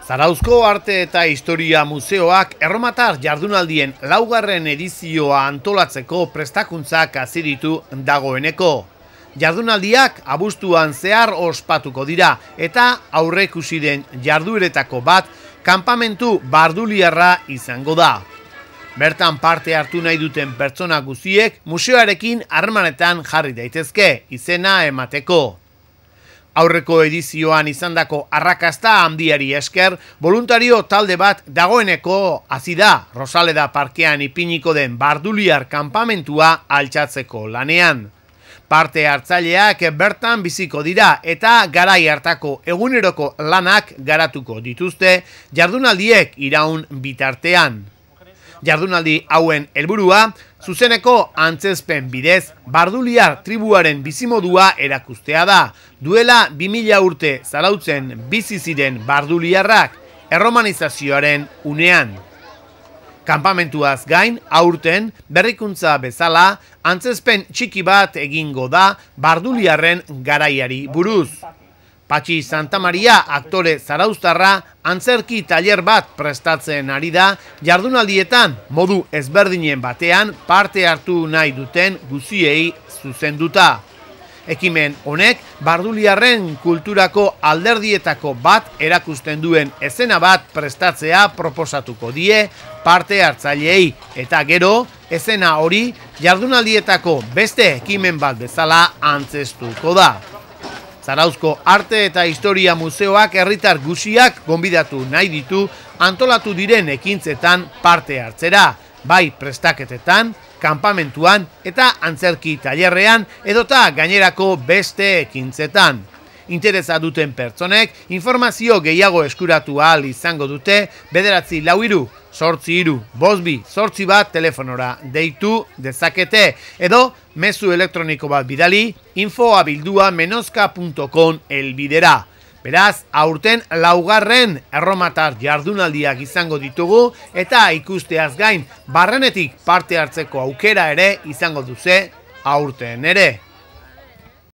Zarauzko Arte eta Historia Museoak erromatar jardunaldien laugarren edizioa antolatzeko prestakuntzak hasi ditu dagoeneko. Jardunaldiak abuztuan zehar ospatuko dira eta aurreikusi den jardueretako bat kanpamentu barduliarra izango da. Bertan parte hartu nahi duten pertsona guztiek museoarekin harremanetan jarri daitezke izena emateko. Aurreko edizioan izandako arrakasta handiari esker, voluntario talde bat dagoeneko hasi da Rosaleda parkean ipiniko den barduliar kanpamentua altxatzeko lanean. Parte hartzaileak bertan biziko dira eta garai hartako eguneroko lanak garatuko dituzte jardunaldiek iraun bitartean. Jardunaldi hauen helburua, zuzeneko antzezpen bidez, barduliar tribuaren bizimodua erakustea da, duela 2000 urte zarautzen bizi ziren barduliarrak erromanizazioaren unean. Kanpamentuaz gain, aurten berrikuntza bezala, antzezpen txiki bat egingo da barduliarren garaiari buruz. Patxi Santamaria aktore zarauztarra antzerki tailer bat prestatzen ari da jardunaldietan modu ezberdinen batean parte hartu nahi duten guztiei zuzenduta. Ekimen honek barduliarren kulturako alderdietako bat erakusten duen eszena bat prestatzea proposatuko die parte hartzaileei eta gero eszena hori jardunaldietako beste ekimen bat bezala antzestuko da. Zarauzko Arte eta Historia Museoak herritar guztiak gonbidatu nahi ditu antolatu diren ekintzetan parte hartzera, bai prestaketetan, kanpamentuan eta antzerki tailerrean edota gainerako beste ekintzetan. Interesa duten pertsonek informazio gehiago eskuratu ahal izango dute 943-832-8 telefonora deitu dezakete edo mezu elektroniko bat bidali info@bildua-menosca.com helbidera. Beraz, aurten laugarren erromatar jardunaldiak izango ditugu eta ikusteaz gain barrenetik parte hartzeko aukera ere izango duze aurten ere.